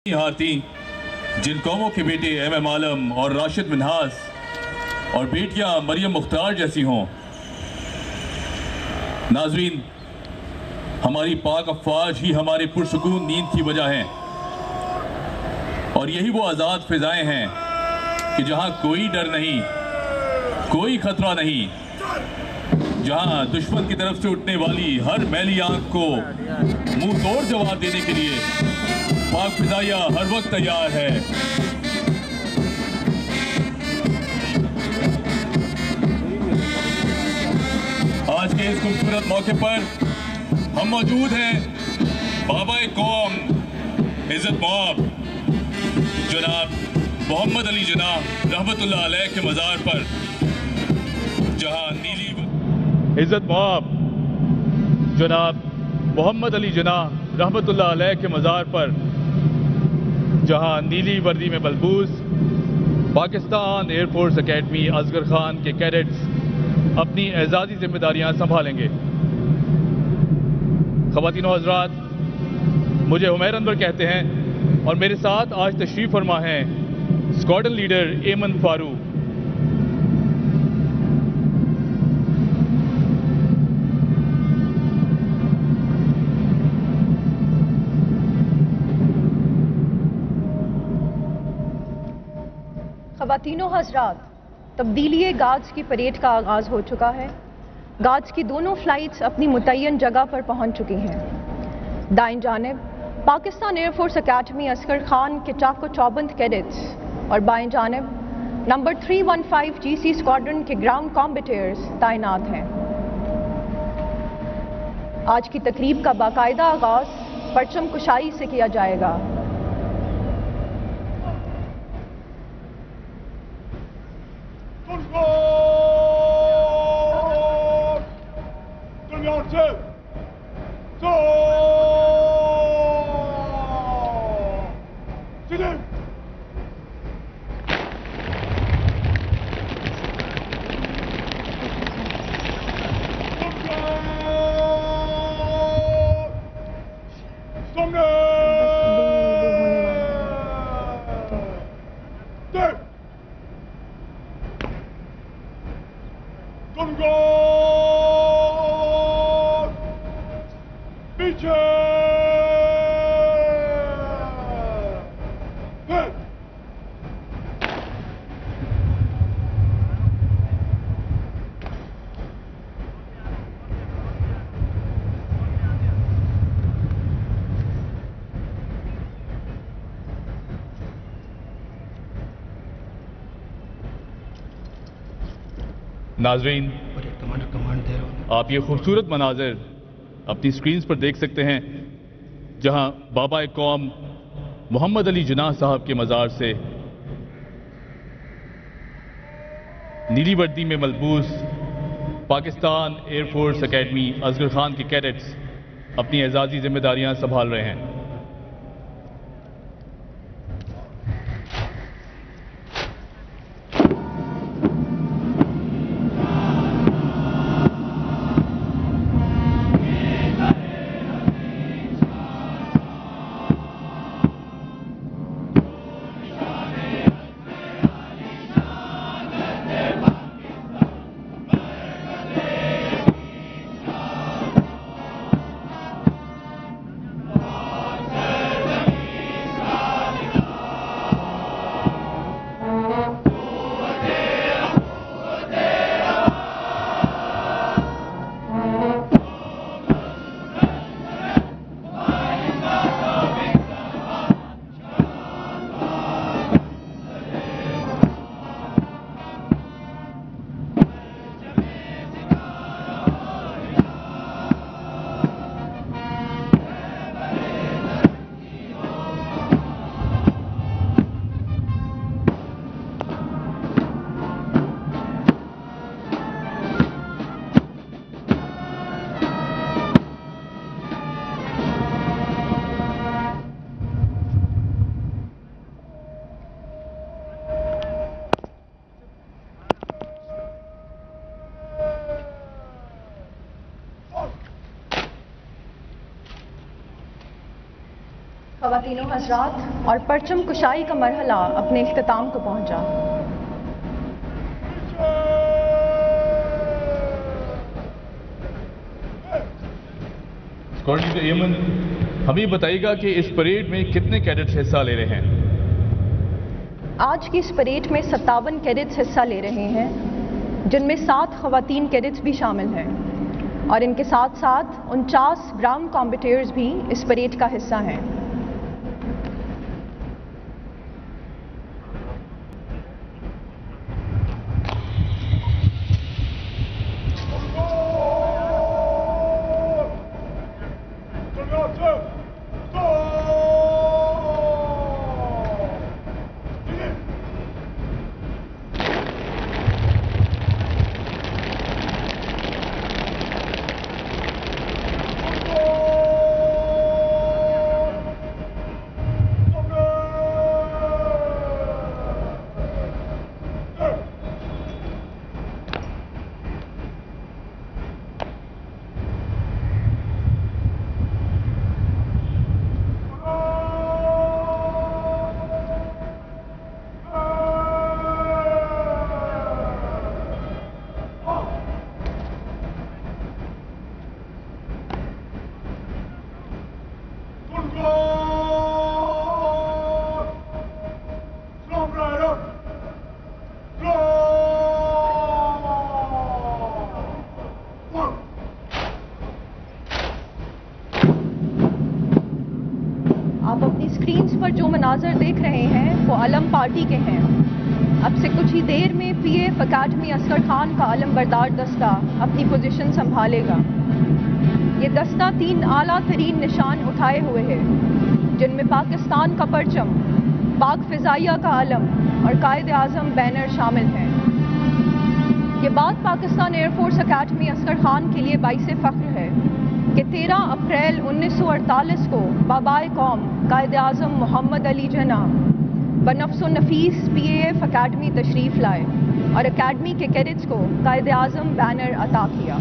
हारती जिन कौमों के बेटे एम आलम और राशिद मिन्हास और बेटियां मरियम मुख्तार जैसी हों। नाजरीन, हमारी पाक अफवाज ही हमारे पुरसुकून नींद की वजह है और यही वो आज़ाद फिजाएं हैं कि जहां कोई डर नहीं, कोई खतरा नहीं, जहां दुश्मन की तरफ से उठने वाली हर मैली आंख को मुंह तोड़ जवाब देने के लिए पाक फिजाइया हर वक्त तैयार है। आज के इस खूबसूरत मौके पर हम मौजूद हैं बाबा कौम इज्जत मौब जनाब मोहम्मद अली जिन्ना रहमतुल्लाह अलैह के मज़ार पर, जहां नीली इज्जत मौब जनाब मोहम्मद अली जिन्ना रहमतुल्लाह अलैह के मज़ार पर, जहां नीली वर्दी में बलबूस पाकिस्तान एयरफोर्स एकेडमी असगर खान के कैडेट्स अपनी एजाजी जिम्मेदारियां संभालेंगे। ख़वातीनो हज़रात, मुझे उमैर अनवर कहते हैं और मेरे साथ आज तशरीफ़ फरमा हैं स्क्वाड्रन लीडर एमन फारूक। ख़वातीनो हज़रात, तब्दीली गार्ड्स की परेड का आगाज़ हो चुका है। गार्ड्स की दोनों फ्लाइट्स अपनी मुतय्यन जगह पर पहुंच चुकी हैं। दाएं जानिब पाकिस्तान एयरफोर्स एकेडमी असगर खान के चाको चौबंद कैडेट्स और बाएं जानिब नंबर 315 GC स्क्वाड्रन के ग्राउंड कॉम्बेटियर्स तैनात हैं। आज की तकरीब का बाकायदा आगाज़ परचम कुशाई से किया जाएगा। नाजरीन, आप ये खूबसूरत मनाजिर अपनी स्क्रीन्स पर देख सकते हैं, जहां बाबा कौम मोहम्मद अली जिन्ना साहब के मज़ार से नीली वर्दी में मलबूस पाकिस्तान एयरफोर्स एकेडमी असगर खान के कैडेट्स अपनी एजाजी जिम्मेदारियां संभाल रहे हैं। ख़वातीनो हज़रात और परचम कुशाई का मरहला अपने इख्तिताम को पहुंचा। स्क्वाड्रन लीडर एमन, हमें बताइएगा कि इस परेड में कितने कैडेट्स हिस्सा ले रहे हैं? आज की इस परेड में 57 कैडेट्स हिस्सा ले रहे हैं, जिनमें 7 ख़वातीन कैडेट्स भी शामिल हैं और इनके साथ साथ 49 ग्राउंड कॉम्बेटियर्स भी इस परेड का हिस्सा हैं। आप अपनी स्क्रीन्स पर जो मनाजर देख रहे हैं वो अलम पार्टी के हैं। अब से कुछ ही देर में पीएफ अकेडमी असगर खान का अलम बरदार दस्ता अपनी पोजीशन संभालेगा। ये दस्ता 3 आला तरीन निशान उठाए हुए है, जिनमें पाकिस्तान का परचम, पाक फिजाइया का अलम और कायद आज़म बैनर शामिल हैं। ये बात पाकिस्तान एयरफोर्स अकेडमी असगर खान के लिए बाइसे फ़ख्र है कि 13 अप्रैल 1948 को बाबाए कौम कायद आज़म मोहम्मद अली जना बनफ्सो नफीस PAF अकेडमी तशरीफ़ लाए और अकेडमी के कैडेट्स को कायद आज़म बैनर अता किया।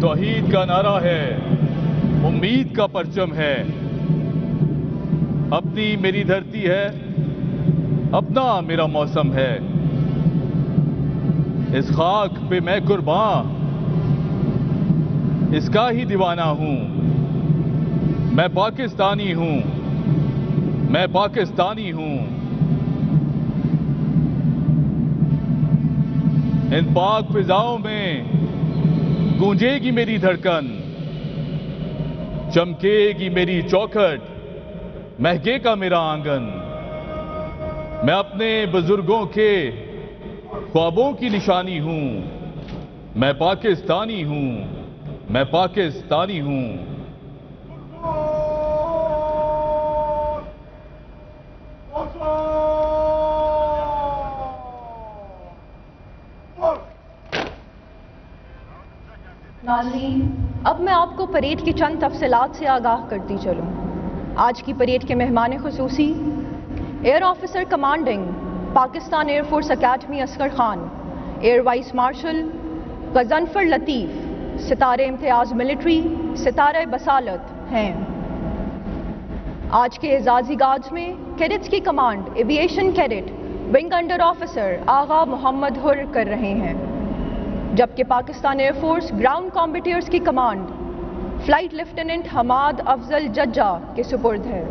तौहीद का नारा है, उम्मीद का परचम है, अपनी मेरी धरती है, अपना मेरा मौसम है, इस खाक पे मैं कुर्बान, इसका ही दीवाना हूं, मैं पाकिस्तानी हूं, मैं पाकिस्तानी हूं। इन पाक फिजाओं में गूंजेगी मेरी धड़कन, चमकेगी मेरी चौखट, महकेगा मेरा आंगन। मैं अपने बुजुर्गों के ख्वाबों की निशानी हूं, मैं पाकिस्तानी हूं, मैं पाकिस्तानी हूं। नाज़रीन, अब मैं आपको परेड की चंद तफसीलात से आगाह करती चलूं। आज की परेड के मेहमान खुसूसी air officer commanding Pakistan air force academy Asghar Khan, air vice marshal Ghazanfar Latif, सितारे इम्तियाज मिलिट्री, सितारे बसालत हैं। आज के एजाजी गार्ड्स में कैडेट्स की command aviation cadet wing under officer Agha Mohammad Hur कर रहे हैं, जबकि पाकिस्तान एयरफोर्स ग्राउंड कॉम्बेटियर्स की command flight lieutenant Hammad Afzal Jajja के सुपुर्द है।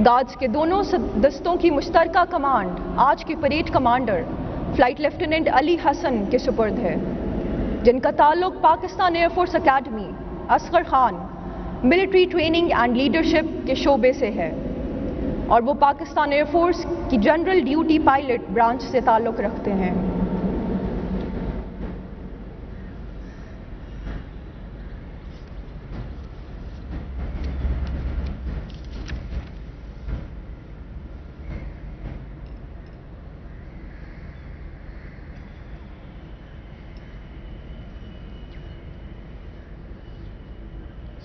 गार्ड्स के दोनों दस्तों की मुश्तरका कमांड आज की parade commander flight lieutenant Ali Hasan के सुपुर्द है, जिनका ताल्लुक Pakistan air force academy Asghar Khan military training and leadership के शोबे से है और वो पाकिस्तान एयरफोर्स की जनरल ड्यूटी पायलट ब्रांच से ताल्लुक रखते हैं।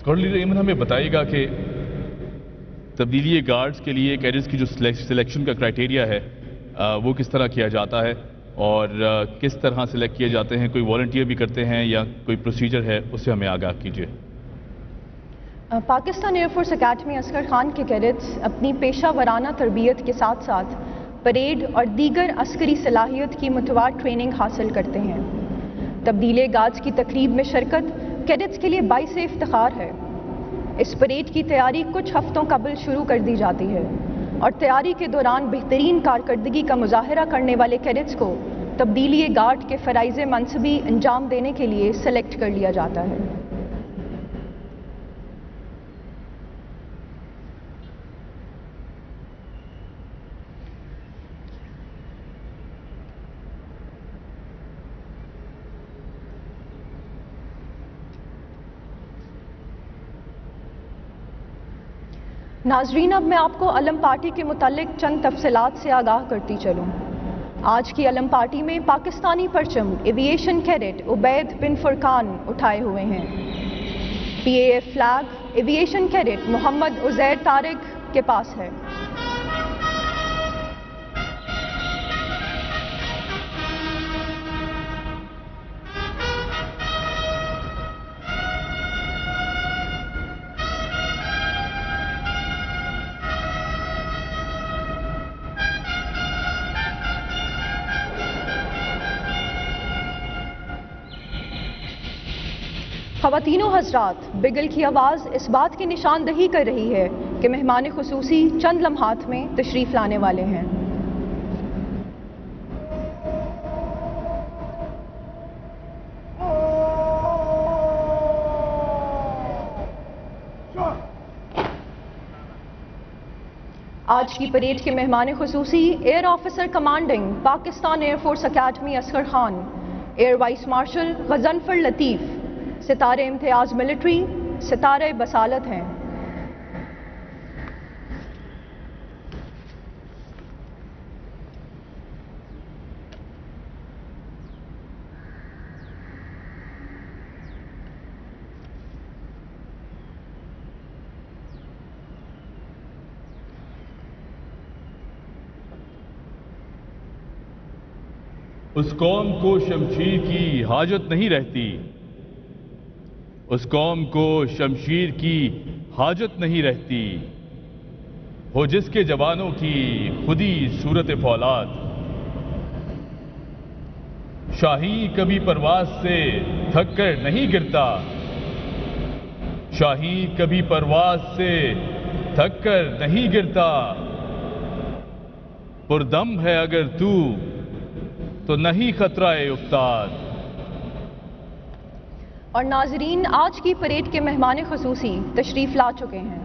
स्क्वाड्रन लीडर एमन, हमें बताइएगा कि तब्दीली गार्ड्स के लिए कैडेट्स की जो सिलेक्शन का क्राइटेरिया है वो किस तरह किया जाता है और किस तरह सेलेक्ट किए जाते हैं? कोई वॉलंटियर भी करते हैं या कोई प्रोसीजर है, उससे हमें आगाह कीजिए। पाकिस्तान एयरफोर्स अकेडमी असगर खान के कैडेट्स अपनी पेशा वराना तरबियत के साथ साथ परेड और दीगर अस्करी सलाहियत की मुतवार ट्रेनिंग हासिल करते हैं। तब्दीले गाज की तकरीब में शिरकत कैडेट्स के लिए बाइस इफ्तिखार है। इस परेड की तैयारी कुछ हफ्तों कबल शुरू कर दी जाती है और तैयारी के दौरान बेहतरीन कारकर्दगी का मुजाहरा करने वाले कैडेट्स को तब्दीली गार्ड के फ़राइज़ मनसबी अंजाम देने के लिए सेलेक्ट कर लिया जाता है। नाजरीन, अब मैं आपको अलम पार्टी के मुतालिक चंद तफसीलात से आगाह करती चलूँ। आज की अलम पार्टी में पाकिस्तानी परचम एविएशन कैडेट उबैद बिन फुरकान उठाए हुए हैं। PAF flag aviation cadet Muhammad Uzair Tariq के पास है। ख़वातीनो हज़रात, बिगल की आवाज़ इस बात की निशानदही कर रही है कि मेहमान खुसूसी चंद लम्हात में तशरीफ़ लाने वाले हैं। आज की परेड के मेहमान खुसूसी air officer commanding Pakistan air force academy Asghar Khan, air vice marshal Ghazanfar Latif, सितारे इम्तियाज मिलिट्री, सितारे बसालत हैं। उस कौम को शमशीर की हाजत नहीं रहती, उस कौम को शमशीर की हाजत नहीं रहती, हो जिसके जवानों की खुदी सूरत फौलाद। शाही कभी परवाज से थक कर नहीं गिरता, शाही कभी परवाज से थक कर नहीं गिरता, पुरदम है अगर तू तो नहीं खतरा-ए उस्ताद। और नाजरीन, आज की परेड के मेहमान खुसूसी तशरीफ ला चुके हैं।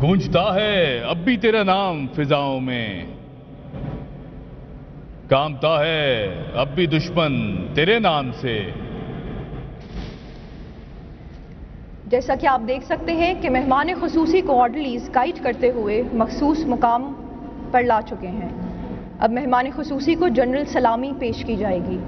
गूंजता है अब भी तेरा नाम फिजाओं में, कांपता है अब भी दुश्मन तेरे नाम से। जैसा कि आप देख सकते हैं कि मेहमान खुसूसी को ऑर्डरलीज गाइड करते हुए मखसूस मुकाम पर ला चुके हैं। अब मेहमान खुसूसी को जनरल सलामी पेश की जाएगी।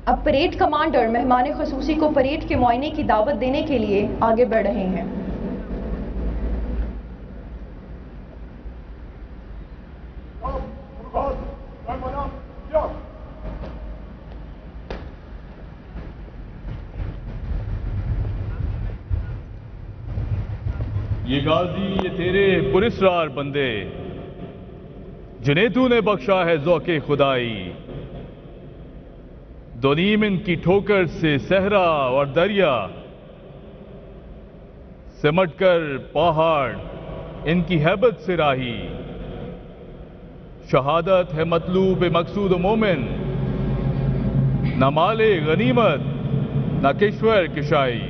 अब परेड कमांडर मेहमान खुसूसी को परेड के मुआयने की दावत देने के लिए आगे बढ़ रहे हैं। ये गाजी ये तेरे पुरस्कार बंदे जिन्हें तूने बख्शा है ज़ौक़े खुदाई, दोनीम इनकी ठोकर से सहरा और दरिया सिमटकर पहाड़ इनकी हैबत से राही, शहादत है मतलूब मकसूद मोमिन, न माले गनीमत न किश्वर किशाई।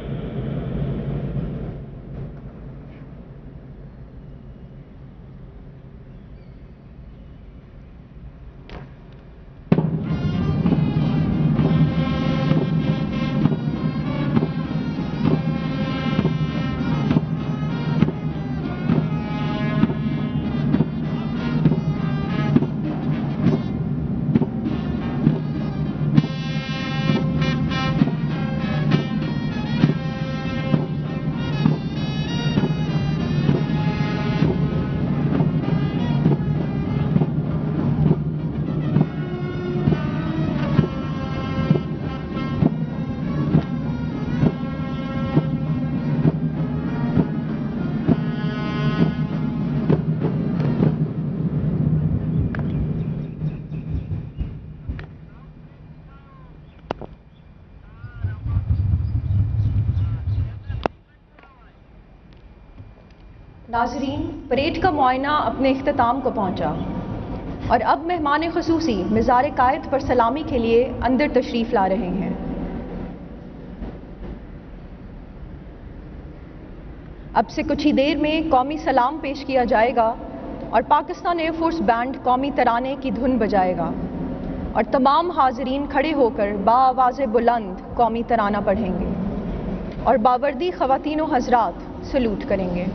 नाजरीन, परेड का मुआयना अपने इख्तिताम को पहुंचा और अब मेहमान खुसूसी मिज़ार कायद पर सलामी के लिए अंदर तशरीफ ला रहे हैं। अब से कुछ ही देर में कौमी सलाम पेश किया जाएगा और पाकिस्तान एयरफोर्स बैंड कौमी तराने की धुन बजाएगा और तमाम हाजरीन खड़े होकर बाआवाज़े बुलंद कौमी तराना पढ़ेंगे और बावर्दी ख़वातीनो हज़रात सलूट करेंगे।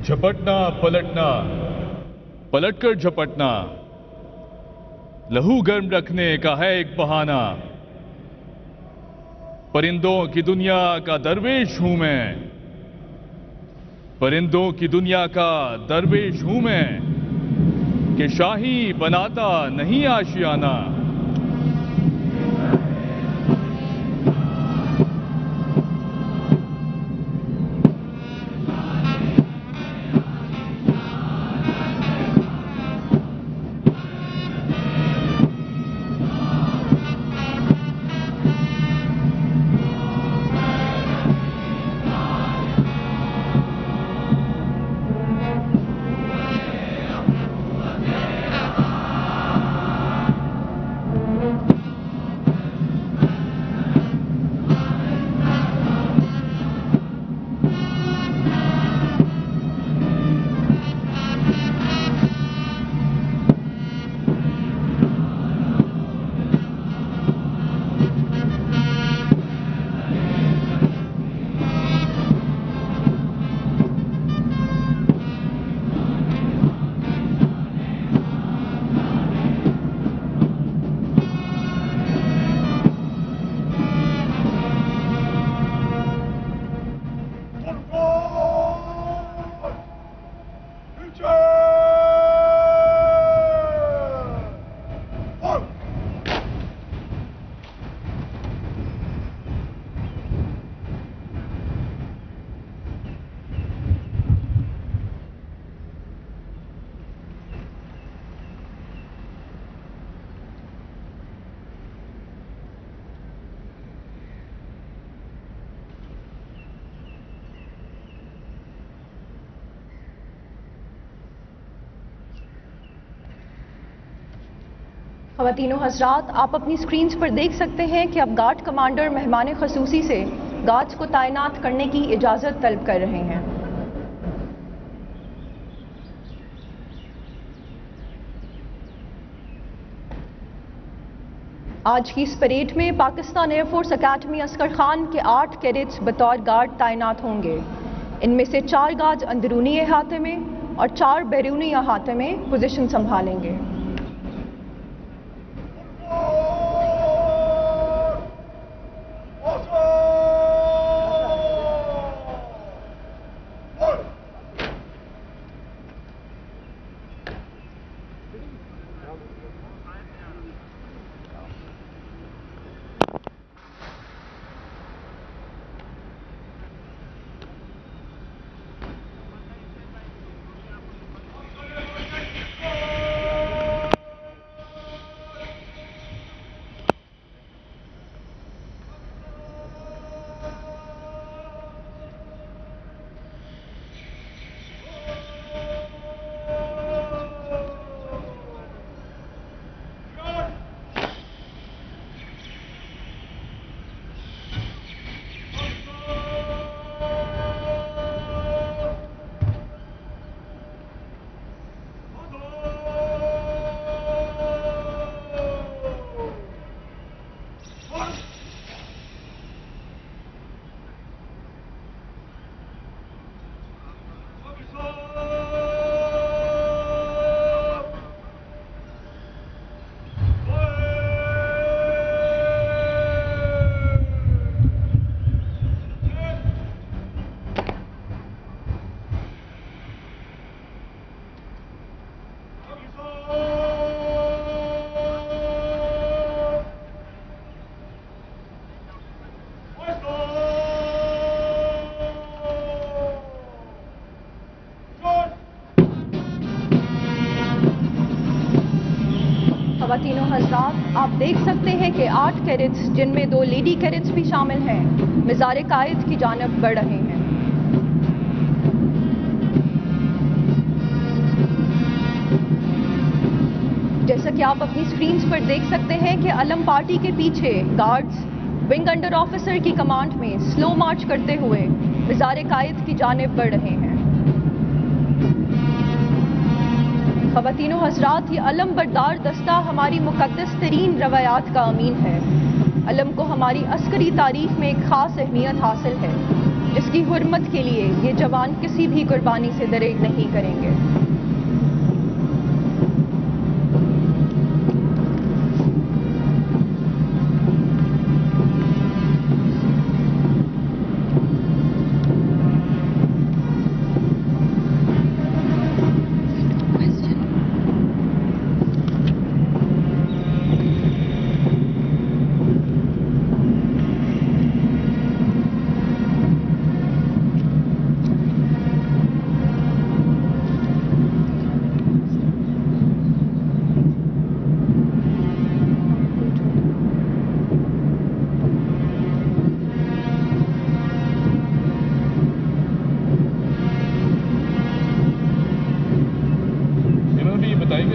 झपटना पलटना, पलटकर झपटना, लहू गर्म रखने का है एक बहाना। परिंदों की दुनिया का दरवेश हूं मैं, परिंदों की दुनिया का दरवेश हूं मैं, कि शाही बनाता नहीं आशियाना। ख़वातीनो हज़रात, आप अपनी स्क्रीन्स पर देख सकते हैं कि अब गार्ड कमांडर मेहमान खसूसी से गार्ड्स को तैनात करने की इजाज़त तलब कर रहे हैं। आज की इस परेड में Pakistan air force academy Oscar Khan के 8 कैडेट्स बतौर गार्ड तैनात होंगे। इनमें से 4 गार्ड अंदरूनी अहाते में और 4 बैरूनी अहाते में पोजीशन संभालेंगे। ख़वातीनो हज़रात, आप देख सकते हैं कि 8 कैडेट्स, जिनमें 2 लेडी कैडेट्स भी शामिल हैं, मिज़ार कायद की जानिब बढ़ रहे हैं। जैसा कि आप अपनी स्क्रीन्स पर देख सकते हैं कि अलम पार्टी के पीछे गार्ड्स विंग अंडर ऑफिसर की कमांड में स्लो मार्च करते हुए मिज़ार कायद की जानिब बढ़ रहे हैं। ख़वातीनो हज़रात, ये अलम बरदार दस्ता हमारी मुक़द्दस तरीन रवायात का अमीन है। अलम को हमारी अस्करी तारीख में एक ख़ास अहमियत हासिल है, जिसकी हुर्मत के लिए ये जवान किसी भी कुर्बानी से दरेग नहीं करेंगे।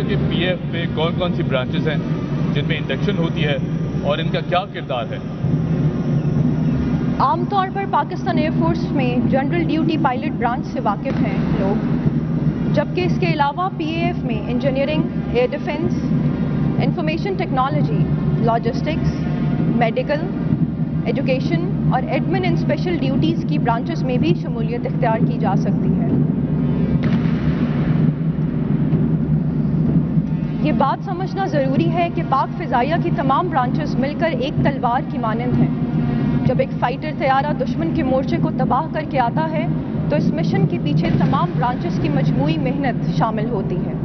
कि पीएफ पे कौन कौन सी ब्रांचेस हैं जिनमें इंडक्शन होती है और इनका क्या किरदार है? आमतौर पर पाकिस्तान एयरफोर्स में जनरल ड्यूटी पायलट ब्रांच से वाकिफ हैं लोग, जबकि इसके अलावा पीएएफ में engineering, air defence, information technology, logistics, medical, education और एडमिन इन स्पेशल ड्यूटीज़ की ब्रांचेस में भी शमूलियत इख्तियार की जा सकती है। ये बात समझना ज़रूरी है कि पाक फ़िज़ाइया की तमाम ब्रांचेस मिलकर एक तलवार की मानंद हैं। जब एक फाइटर तैयारा दुश्मन के मोर्चे को तबाह करके आता है, तो इस मिशन के पीछे तमाम ब्रांचेस की मजमूई मेहनत शामिल होती है।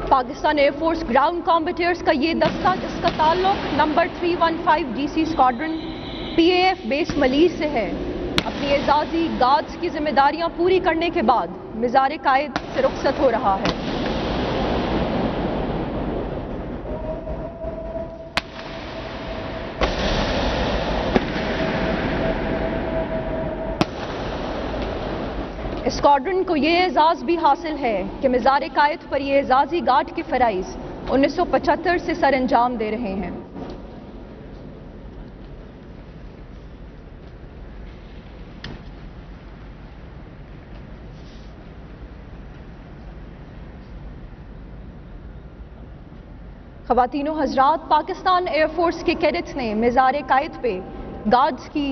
पाकिस्तान एयरफोर्स ग्राउंड कॉम्बेटियर्स का ये दस्ता, जिसका ताल्लुक number 315 DC squadron PAF base Malir से है, अपनी एजाजी गार्ड्स की जिम्मेदारियां पूरी करने के बाद मिज़ार कायद से रुखसत हो रहा है। स्क्वाड्रन को ये एजाज़ भी हासिल है कि मिज़ार कायद पर ये एजाजी गार्ड के फ़राइज़ 1975 से सर अंजाम दे रहे हैं। ख़वातीनो हज़रात, पाकिस्तान एयरफोर्स के कैडेट्स ने मिज़ार कायद पे गार्ड्स की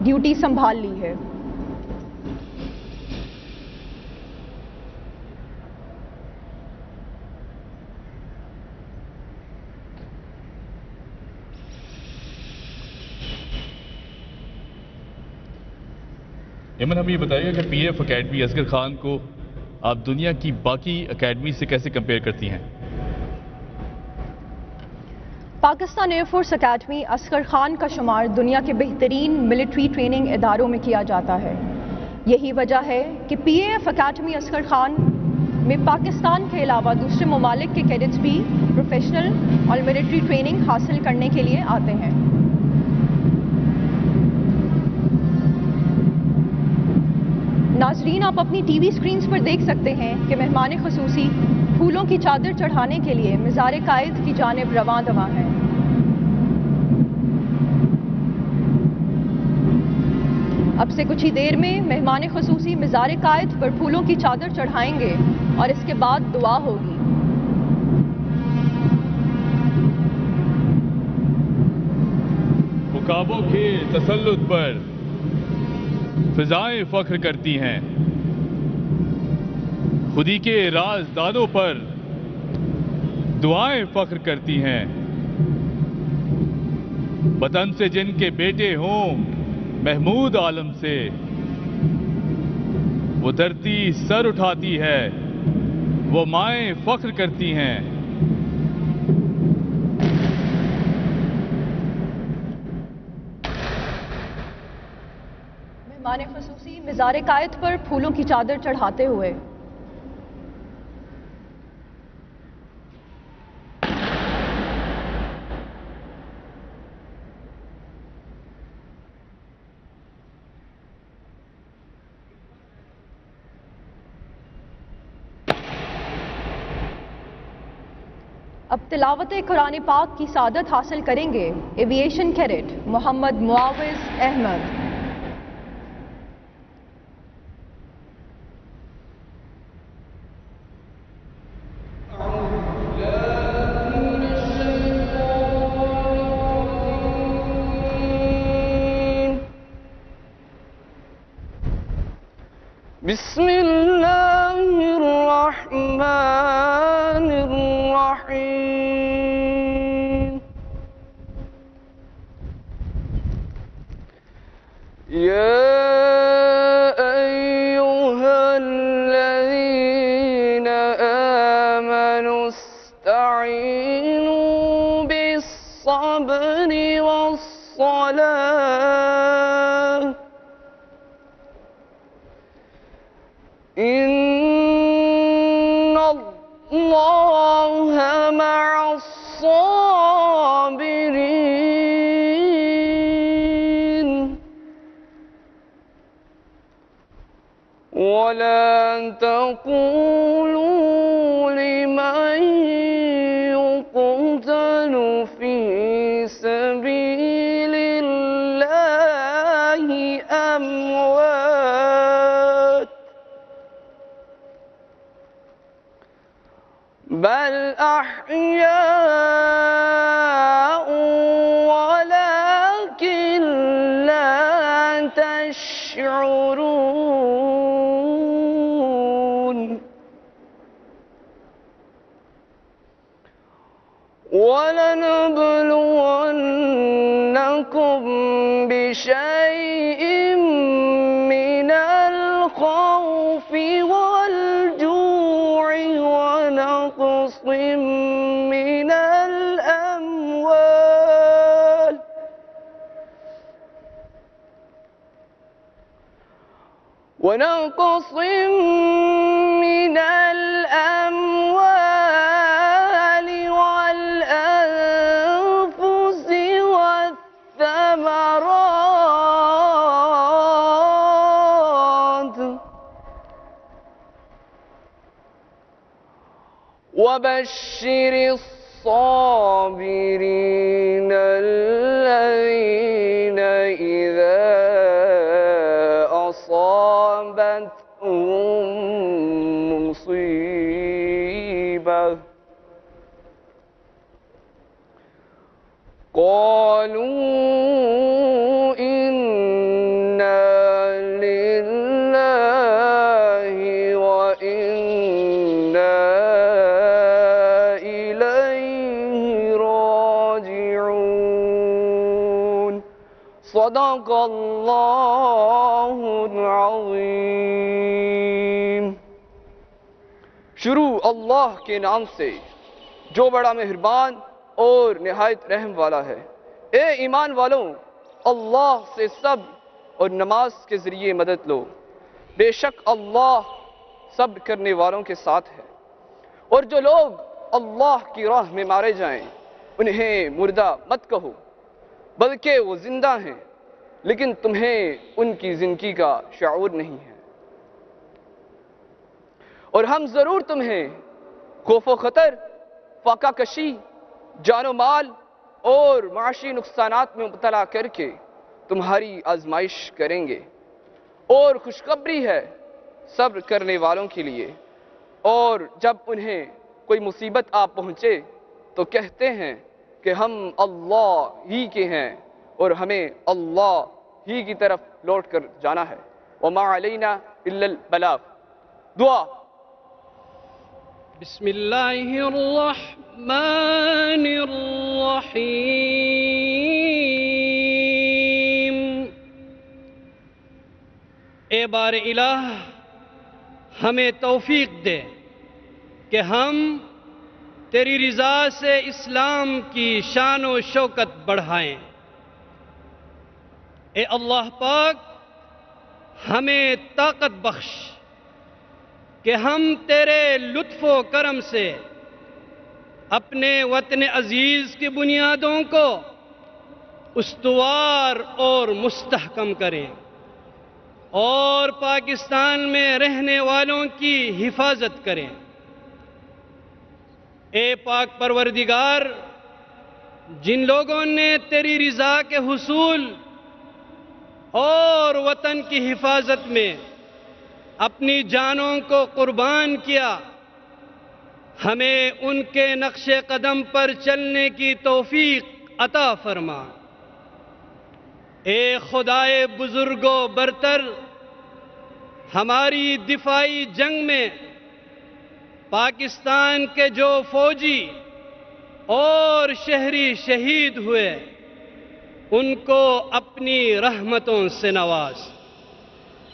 ड्यूटी संभाल ली है। इमन, हमें ये बताइएगा कि पीएफ अकेडमी असगर खान को आप दुनिया की बाकी अकेडमी से कैसे कंपेयर करती हैं? पाकिस्तान एयरफोर्स अकेडमी असगर खान का शुमार दुनिया के बेहतरीन मिलिट्री ट्रेनिंग इदारों में किया जाता है। यही वजह है कि पीएएफ अकेडमी असगर खान में पाकिस्तान के अलावा दूसरे ममालिक के कैडेट्स भी प्रोफेशनल और मिलिट्री ट्रेनिंग हासिल करने के लिए आते हैं। नाजरीन, आप अपनी टीवी स्क्रीन्स पर देख सकते हैं कि मेहमान खुसूसी फूलों की चादर चढ़ाने के लिए मज़ार कायद की जानिब रवां दवा है। अब से कुछ ही देर में मेहमान खुसूसी मज़ार कायद पर फूलों की चादर चढ़ाएंगे और इसके बाद दुआ होगी। उकाबों के तसल्लुत पर फिजाएं फख्र करती हैं, खुदी के राजदानों पर दुआएं फख्र करती हैं। वतन से जिनके बेटे हों महमूद आलम से, वो धरती सर उठाती है, वो माएं फख्र करती हैं। मेहमान खुसूसी मज़ार कायद पर फूलों की चादर चढ़ाते हुए अब तिलावत कुरान पाक की सादत हासिल करेंगे एविएशन कैडेट मोहम्मद मुआविज अहमद। बिस्मिल्लाहिर्रहमानिर्रहीम। या अय्युहल्लज़ीना आमनुस्तईनु बिस्सब्रि वस्सलाह इन्नल्लाहा मअस्साबिरीन वला तक़ूलू लिमन युक़तलु फ़ी सबीलिल्लाहि अमवात बल अहयाउ वलाकिन ला तशउरून वलनबलुवन्नकुम बिशैइन मिनल खौफि वल जू'i वनक़्सिम मिनल अम्वाल ونقص من الأموال والأنفس والثمرات وبشر الصابرين الذين إذا أصابتهم مصيبة قالوا إنا لله وإنا إليه راجعون صدق الله العظीम। शुरू अल्लाह के नाम से जो बड़ा मेहरबान और निहायत रहम वाला है। ए ईमान वालों, अल्लाह से सब और नमाज के ज़रिए मदद लो। बेशक अल्लाह सब करने वालों के साथ है। और जो लोग अल्लाह की राह में मारे जाएं, उन्हें मुर्दा मत कहो, बल्कि वो जिंदा हैं, लेकिन तुम्हें उनकी ज़िंदगी का शऊर नहीं है। और हम ज़रूर तुम्हें खौफ ख़तर, फाका कशी, जानो माल और माशी नुकसानात में मुब्तला करके तुम्हारी आजमाइश करेंगे। और खुशखबरी है सब्र करने वालों के लिए, और जब उन्हें कोई मुसीबत आ पहुँचे तो कहते हैं कि हम अल्लाह ही के हैं और हमें अल्लाह ही की तरफ लौट कर जाना है। वमा अलैना इल्लल बलाग। दुआ। बिस्मिल्लाहिर्रहमानिर्रहीम। ए बार इलाह, हमें तौफीक दे कि हम तेरी रिज़ा से इस्लाम की शान व शौकत बढ़ाएं। ए अल्लाह पाक, हमें ताकत बख्श कि हम तेरे लुत्फ़ व करम से अपने वतन अजीज़ की बुनियादों को उस्तवार और मुस्तहकम करें और पाकिस्तान में रहने वालों की हिफाजत करें। ए पाक परवरदिगार, जिन लोगों ने तेरी रिज़ा के हुसूल और वतन की हिफाजत में अपनी जानों को कुर्बान किया, हमें उनके नक्शे कदम पर चलने की तौफीक अता फरमा। ए खुदाए बुजुर्गो बरतर, हमारी दिफाई जंग में पाकिस्तान के जो फौजी और शहरी शहीद हुए, उनको अपनी रहमतों से नवाज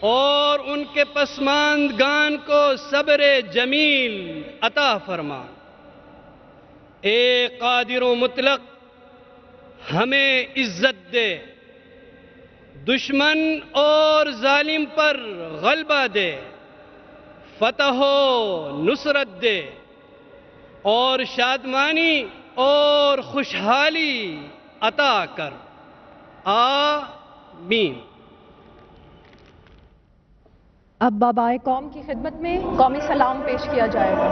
और उनके पसमानदगान को सब्र जमील अता फरमा। ए कादिर व मुतलक, हमें इज्जत दे, दुश्मन और जालिम पर गलबा दे, फतह व नुसरत दे और शादमानी और खुशहाली अता कर। आमीन। अब बाबाए कौम की खिदमत में कौमी सलाम पेश किया जाएगा।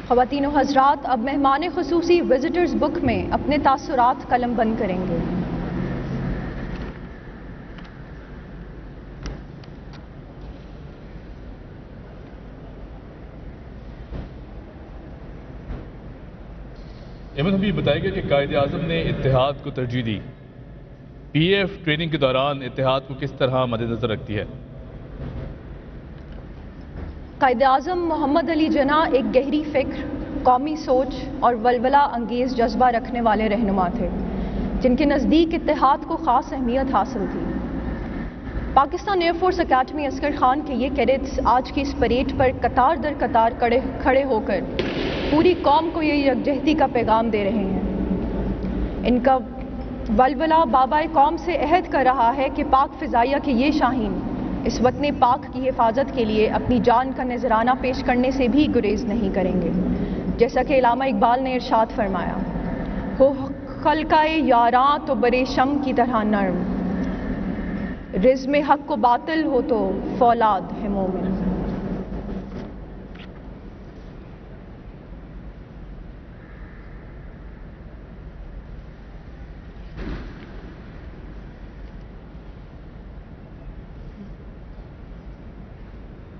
ख़वातीन व हज़रात, अब मेहमान ख़ुसूसी विजिटर्स बुक में अपने तासुरात कलम बंद करेंगे। अहमद हबीब बताएगा कि कायदे आज़म ने इत्तेहाद को तरजीह दी। पीएफ ट्रेनिंग के दौरान इत्तेहाद को किस तरह मद्देनजर रखती है? कायदे आज़म मोहम्मद अली जिन्ना एक गहरी फिक्र, कौमी सोच और वलवला अंगेज जज्बा रखने वाले रहनुमा थे, जिनके नज़दीक इत्तेहाद को ख़ास अहमियत हासिल थी। पाकिस्तान एयरफोर्स अकेडमी असगर खान के ये कैडेट्स आज की इस परेड पर कतार दर कतार खड़े होकर पूरी कौम को ये यकजहती का पैगाम दे रहे हैं। इनका वलवला बाबाए कौम से अहद कर रहा है कि पाक फ़िज़ाइया के ये शाहीन इस वतन पाक की हिफाजत के लिए अपनी जान का नजराना पेश करने से भी गुरेज नहीं करेंगे। जैसा कि इलामा इकबाल ने इरशाद फरमाया, हो खलकाए यारां तो बरे शम की तरह नर्म, रिज़्म हक को बातिल हो तो फौलाद है मोमिन।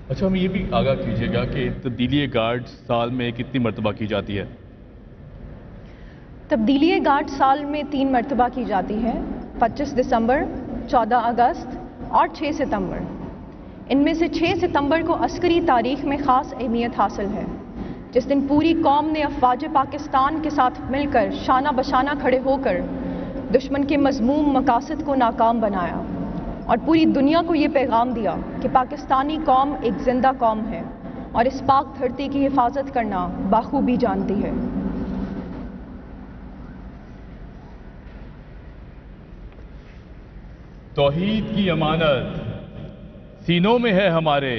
अच्छा, हमें ये भी आगाह कीजिएगा कि तब्दीली गार्ड साल में कितनी मरतबा की जाती है? तब्दीली गार्ड साल में 3 मरतबा की जाती है, 25 दिसंबर, 14 अगस्त और 6 सितंबर। इनमें से 6 सितंबर को अस्करी तारीख में ख़ास अहमियत हासिल है, जिस दिन पूरी कौम ने अफवाज पाकिस्तान के साथ मिलकर शाना बशाना खड़े होकर दुश्मन के मज़मूम मकासद को नाकाम बनाया और पूरी दुनिया को ये पैगाम दिया कि पाकिस्तानी कौम एक जिंदा कौम है और इस पाक धरती की हिफाजत करना बाखूबी जानती है। तौहीद की अमानत सीनों में है हमारे,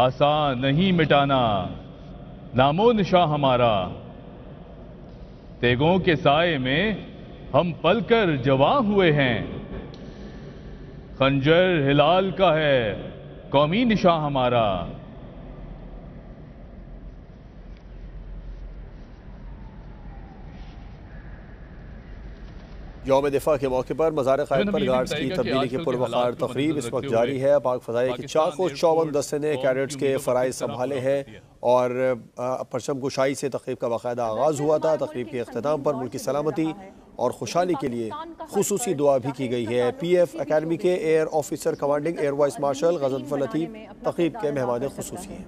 आसान नहीं मिटाना नामो निशा हमारा, तेगों के साए में हम पलकर जवां हुए हैं, खंजर हिलाल का है कौमी निशा हमारा। यौम दिफा के मौके पर मज़ार क़ायद पर गार्ड्स की तब्दीली की पुरवकार तकरीब इस वक्त जारी है। पाक फ़ज़ाइया के चाको 54 दस्ते ने कैडेट्स के फ़राइज़ संभाले हैं और परचम कुशाई से तकरीब का बाकायदा आगाज़ हुआ था। तकरीब के अख्ताम पर मुल्क की सलामती और खुशहाली के लिए खुसूसी दुआ भी की गई है। PF अकेडमी के air officer commanding air vice marshal Ghazanfar Latif तकरीब के मेहमान खुसूसी हैं।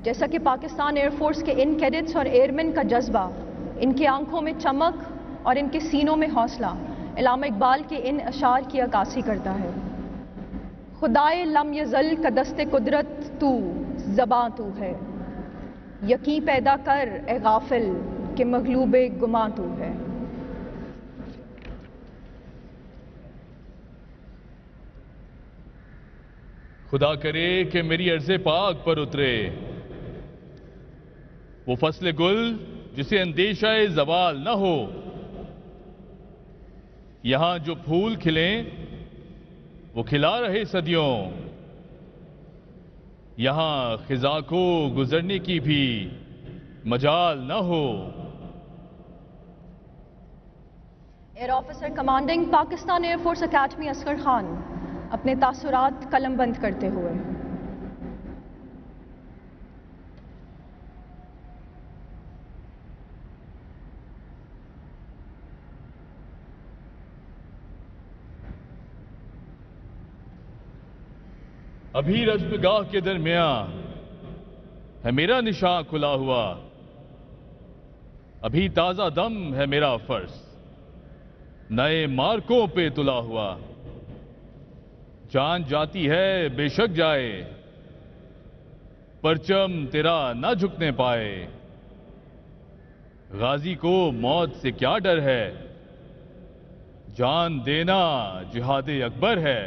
जैसा कि पाकिस्तान एयरफोर्स के इन कैडेट्स और एयरमैन का जज्बा, इनकी आंखों में चमक और इनके सीनों में हौसला इलामा इकबाल के इन अशार की अक्कासी करता है। खुदाए लम यज़ल का दस्ते कुदरत तू ज़बां तू है, यकीन पैदा कर ए गाफिल के मगलूबे गुमा तू है। खुदा करे कि मेरी अर्ज़े पाक पर उतरे वो फसले गुल जिसे अंदेशाए ज़वाल न हो, यहां जो फूल खिले वो खिला रहे सदियों, यहां खिजा को गुजरने की भी मजाल न हो। Air officer commanding Pakistan air force academy Asghar Khan अपने तासुरात कलमबंद करते हुए। अभी रज़्मगाह के दरमियां है मेरा निशान खुला हुआ, अभी ताजा दम है मेरा फर्ज नए मार्कों पे तुला हुआ। जान जाती है बेशक जाए परचम तेरा ना झुकने पाए, गाजी को मौत से क्या डर है, जान देना जिहादे अकबर है।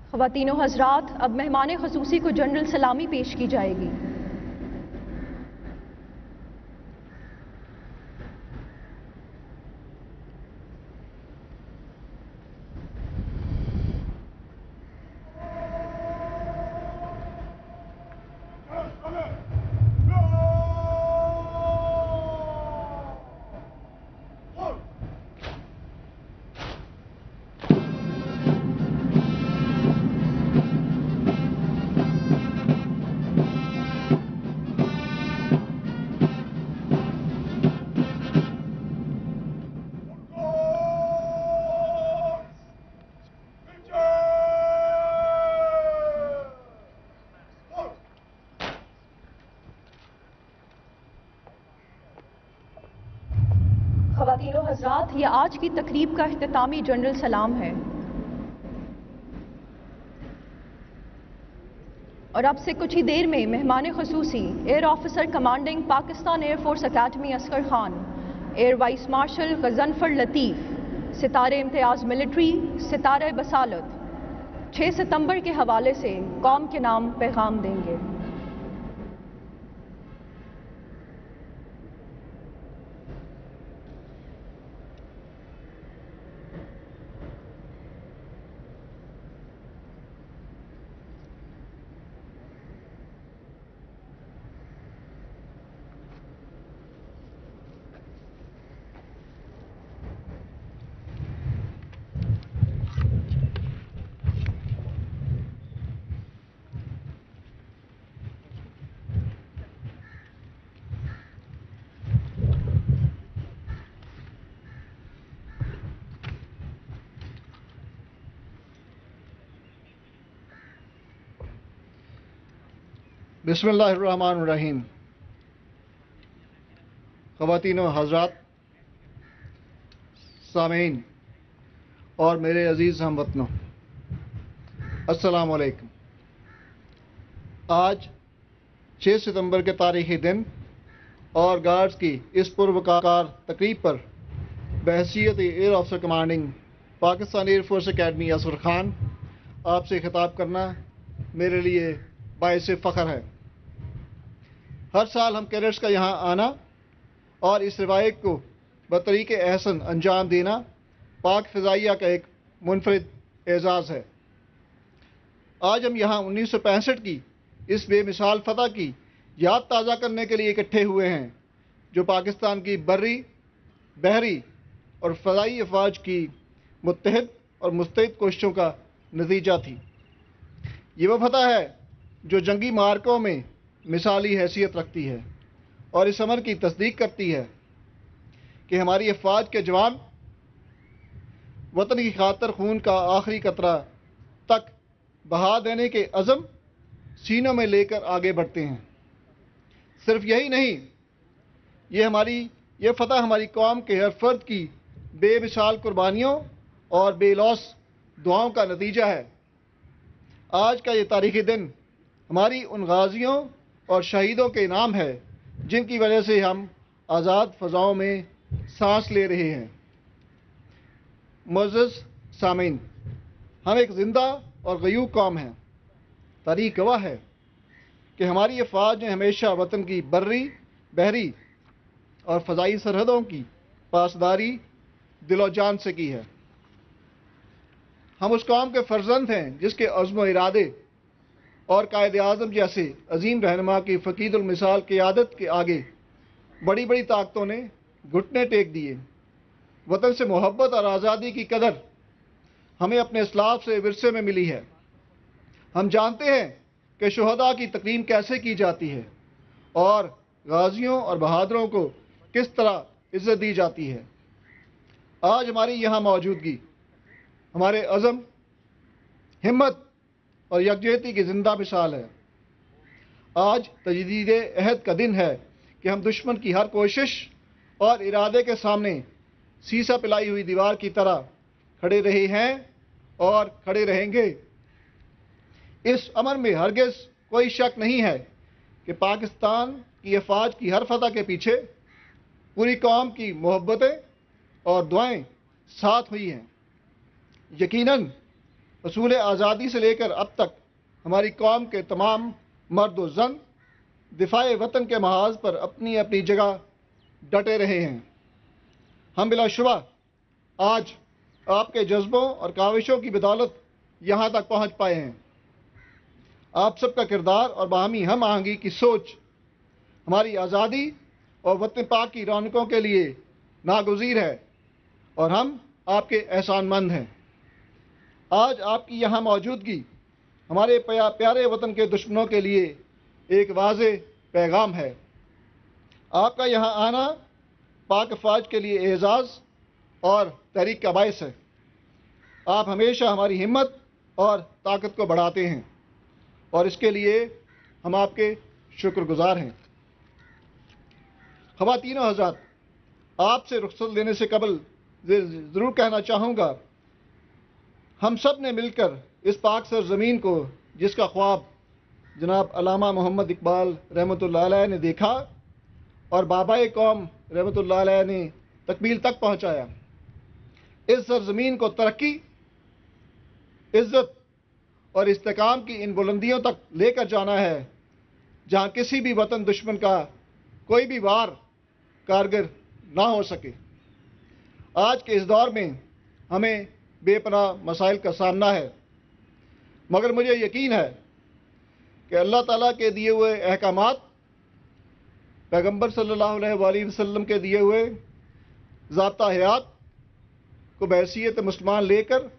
ख़वातीनो हज़रात, अब मेहमान ख़ुसूसी को जनरल सलामी पेश की जाएगी। ख़वातीनो हज़रात, ये आज की तकरीब का इख्तितामी जनरल सलाम है और अब से कुछ ही देर में मेहमान ख़ुसूसी air officer commanding Pakistan air force academy Asghar Khan, air vice marshal Ghazanfar Latif, सितारे इम्तियाज़ मिलिट्री, सितारे बसालत 6 सितंबर के हवाले से कौम के नाम पैगाम देंगे। बिस्मिल्लाहिर्रहमानिर्रहीम। ख़वातीनो हज़रात, सामीन और मेरे अज़ीज़ हमवतनों, अस्सलामु अलैकुम। आज 6 सितंबर के तारीख़ी दिन और गार्ड्स की इस पुरवकार तकरीब पर बहैसियत air officer commanding Pakistan air force academy Asghar Khan आपसे खिताब करना मेरे लिए बाइस फ़ख्र है। हर साल हम कैडेट्स का यहाँ आना और इस रिवायत को बतरीक़े एहसन अंजाम देना पाक फ़िज़ाइया का एक मुनफरिद एज़ाज़ है। आज हम यहाँ 1965 की इस बेमिसाल फ़तह की याद ताज़ा करने के लिए इकट्ठे हुए हैं, जो पाकिस्तान की बर्री, बहरी और फ़ज़ाई अफ़वाज की मुत्तहिद और मुस्तैद कोशिशों का नतीजा थी। ये वो फ़तह है जो जंगी मार्कों में मिसाली हैसियत रखती है और इस अमर की तस्दीक करती है कि हमारी अफ़वाज के जवान वतन की खातर खून का आखिरी कतरा तक बहा देने के अज़म सीनों में लेकर आगे बढ़ते हैं। सिर्फ यही नहीं, ये फ़तह हमारी कौम के हर फ़र्द की बेमिसाल कुर्बानियों और बेलौस दुआओं का नतीजा है। आज का ये तारीख़ी दिन हमारी उन गाज़ियों और शहीदों के नाम है जिनकी वजह से हम आज़ाद फ़ज़ाओं में सांस ले रहे हैं। मुअज़्ज़ज़ सामीन, हम एक ज़िंदा और ग़यूब कौम हैं। तारीख़ गवाह है कि हमारी अफ़वाज ने हमेशा वतन की बर्री, बहरी और फ़ज़ाई सरहदों की पासदारी दिलो जान से की है। हम उस कौम के फ़र्ज़ंद हैं जिसके अज़्म व इरादे और कायद-ए-आज़म जैसे अजीम रहनुमा की फ़कीदुल मिसाल क़ियादत के आगे बड़ी बड़ी ताकतों ने घुटने टेक दिए। वतन से मोहब्बत और आज़ादी की कदर हमें अपने इस्लाफ से विरसे में मिली है। हम जानते हैं कि शुहदा की तकरीम कैसे की जाती है और गाज़ियों और बहादुरों को किस तरह इज़्ज़त दी जाती है। आज हमारी यहाँ मौजूदगी हमारे अज़म, हिम्मत और यकजहती की ज़िंदा मिसाल है। आज तजदीद अहद का दिन है कि हम दुश्मन की हर कोशिश और इरादे के सामने सीसा पिलाई हुई दीवार की तरह खड़े रहे हैं और खड़े रहेंगे। इस अमर में हरगिज़ कोई शक नहीं है कि पाकिस्तान की अफ़वाज की हर फ़तह के पीछे पूरी कौम की मोहब्बतें और दुआएं साथ हुई हैं। यकीनन असूल आज़ादी से लेकर अब तक हमारी कौम के तमाम मर्द व ज़न दिफ़ाए वतन के महाज पर अपनी अपनी जगह डटे रहे हैं। हम बिलाशुबा आज आपके जज्बों और काविशों की बदौलत यहाँ तक पहुँच पाए हैं। आप सबका किरदार और बाहमी हम आहंगी की सोच हमारी आज़ादी और वतन पाक की रौनकों के लिए नागुज़ीर है और हम आपके एहसानमंद हैं। आज आपकी यहाँ मौजूदगी हमारे प्यारे वतन के दुश्मनों के लिए एक वाज़े पैगाम है। आपका यहाँ आना पाक अफ़वाज के लिए एज़ाज़ और तहरीक का बायस है। आप हमेशा हमारी हिम्मत और ताकत को बढ़ाते हैं और इसके लिए हम आपके शुक्रगुज़ार हैं। ख़वातीनो हज़रात, आपसे रुखसत लेने से कबल ज़रूर कहना चाहूँगा, हम सब ने मिलकर इस पाक सरज़मीन को, जिसका ख्वाब जनाब अल्लामा मोहम्मद इकबाल रहमतुल्लाह अलैह ने देखा और बाबाए कौम रहमतुल्लाह अलैह ने तकमील तक पहुँचाया, इस सरज़मीन को तरक्की, इज़्ज़त और इस्तेकाम की इन बुलंदियों तक लेकर जाना है, जहाँ किसी भी वतन दुश्मन का कोई भी वार कारगर ना हो सके। आज के इस दौर में हमें बेपनाह मसाइल का सामना है, मगर मुझे यकीन है कि अल्लाह ताला के दिए हुए अहकामात, पैगंबर सल्लल्लाहु अलैहि वसल्लम के दिए हुए ज़ाब्ता हयात को बहैसियत मुसलमान लेकर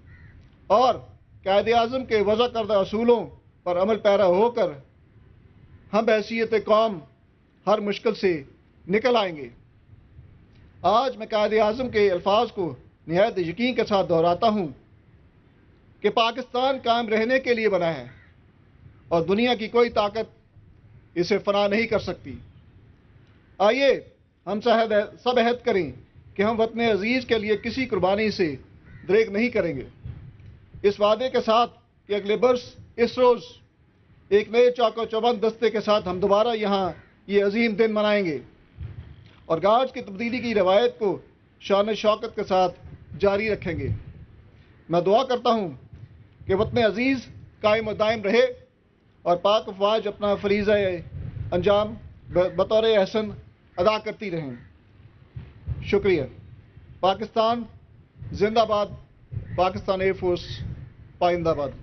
और कायदे आज़म के वज़ा करदा असूलों पर अमल पैरा होकर हम बहैसियत कौम हर मुश्किल से निकल आएंगे। आज मैं कायदे आज़म के अल्फाज को निहायत यकीन के साथ दोहराता हूँ कि पाकिस्तान कायम रहने के लिए बना है और दुनिया की कोई ताकत इसे फना नहीं कर सकती। आइए हम सब अहद करें कि हम वतन अजीज़ के लिए किसी कुर्बानी से दरेग नहीं करेंगे, इस वादे के साथ कि अगले वर्ष इस रोज़ एक नए चाको चौबंद दस्ते के साथ हम दोबारा यहाँ ये अजीम दिन मनाएंगे और गार्ड्स की तब्दीली की रवायत को शान शौकत के साथ जारी रखेंगे। मैं दुआ करता हूँ कि वतन अजीज़ कायम दायम रहे और पाक अफवाज अपना फरीज़ा अंजाम बतौर एहसन अदा करती रहें। शुक्रिया। पाकिस्तान जिंदाबाद, पाकिस्तान एयर फोर्स पाइंदाबाद।